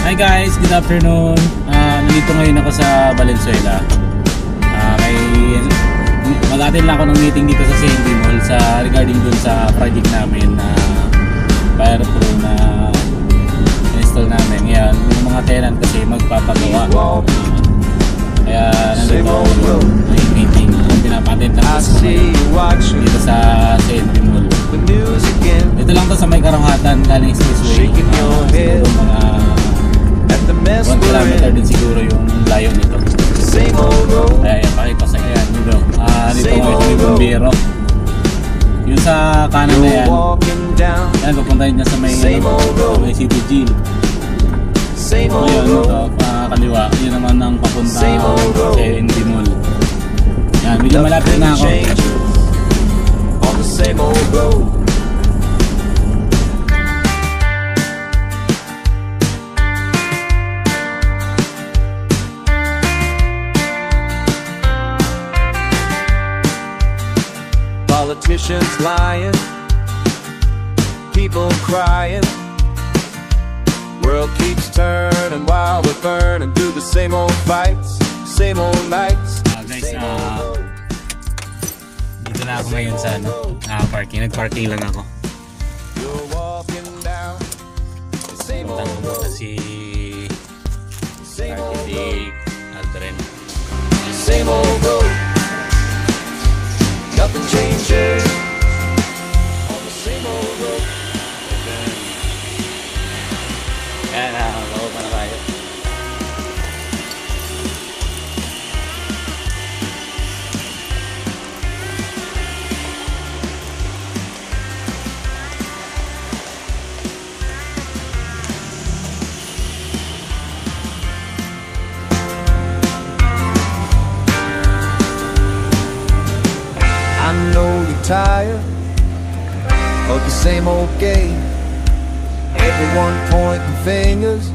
Hi guys, good afternoon. Nandito ngayon ako sa Valenzuela. Mag-attend lang ako ng meeting dito sa CNB Mall regarding dun sa project namin na Fire Pro na install namin. Ngayon, yung mga tenant kasi magpapagawa. Kaya nandito ako yung meeting. Pinapa-attend lang ako dito sa CNB Mall. Dito lang to sa may Karanghatan, galing expressway. Siguro mga 1 kilometer din siguro yung layo nito. Kaya pakita sa kaya dito. Dito ngayon yung bumbero. Yung sa kanan na yan, papuntahin niya sa may City Jail. Ngayon ito, kaliwa, yun naman ang papunta sa ND Mall. Yan, medyo malapit na ako. Politicians lying, people crying. World keeps turning while we're burning through the same old fights, same old nights. Guys, dito na ako ngayon sa parking. Nag-parking lang ako. Puntang ko muna si Architect Aldrin. Same old road, nothing changes on the same old road. Kaya bago pa na tayo. I know you're tired of the same old game. Everyone pointing fingers,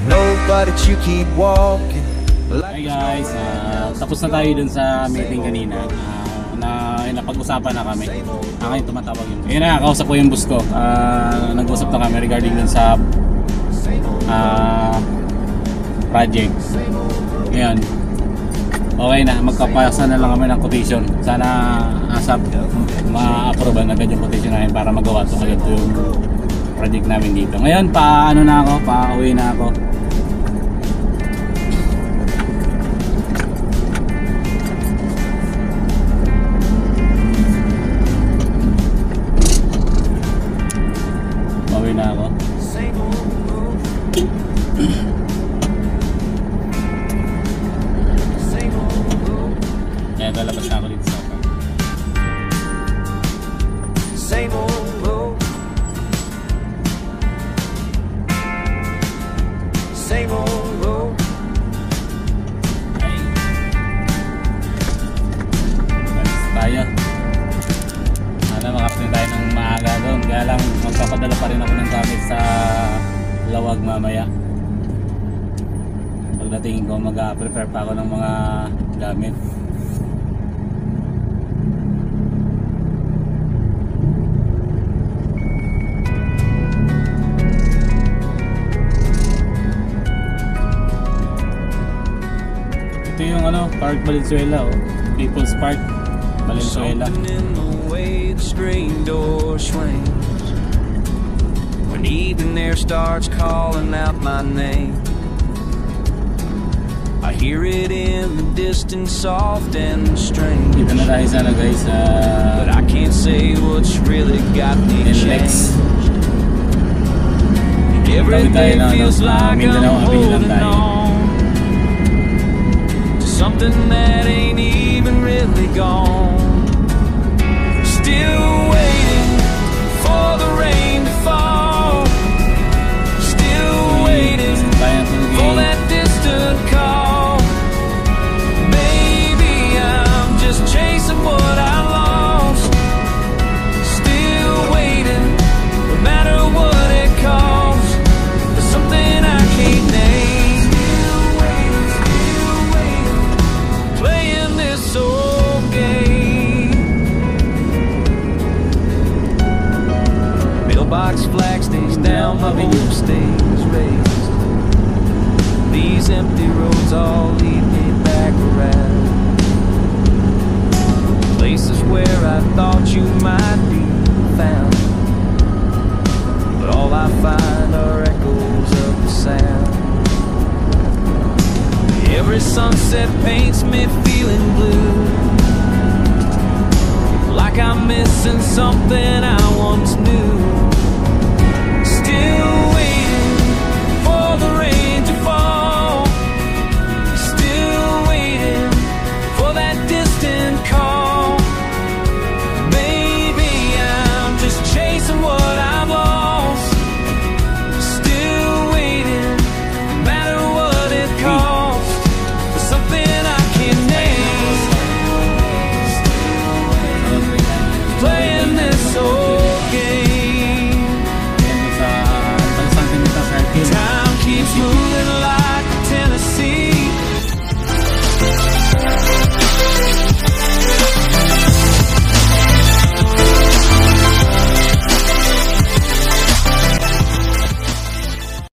nobody, you keep walking. Hi guys, tapos na tayo dun sa meeting kanina. Napag-usapan na kami. Ngayon tumatawag yun. Ayun na, kausap ko yung boss ko. Nag-usap na kami regarding dun sa project. Ngayon, okay na, magkapasa na lang kami ng quotation. Sana asap ma-approve na agad yung quotation namin para magawa ito agad yung project namin dito. Ngayon, pa-uwi na ako. Pauwi na ako. Kaya lalabas na ako dito sa ako. Same old road, same old road. Ay. Balis tayo. Sana makapin tayo ng maaga doon. Kaya lang magpapadala pa rin ako ng gamit sa Lawag mamaya. Pagdating ko, mag-prepare pa ako ng mga gamit. Ito yung Park Valenzuela, People's Park Valenzuela. Something in the way the screen door swings, when evening air starts calling out my name, I hear it in the distance, soft and strange. Dito na tayo sana guys sa But I can't say what's really got me changed. Every day feels like I'm holding on to something that ain't even really gone. Still waiting for the rain to fall. Still waiting for that distant call. Maybe I'm just chasing what I lost. Still waiting, no matter what it costs, for something I can't name. Still waiting, playing this old game. empty roads all lead me back around. Places where I thought you might be found, but all I find are echoes of the sound. Every sunset paints me feeling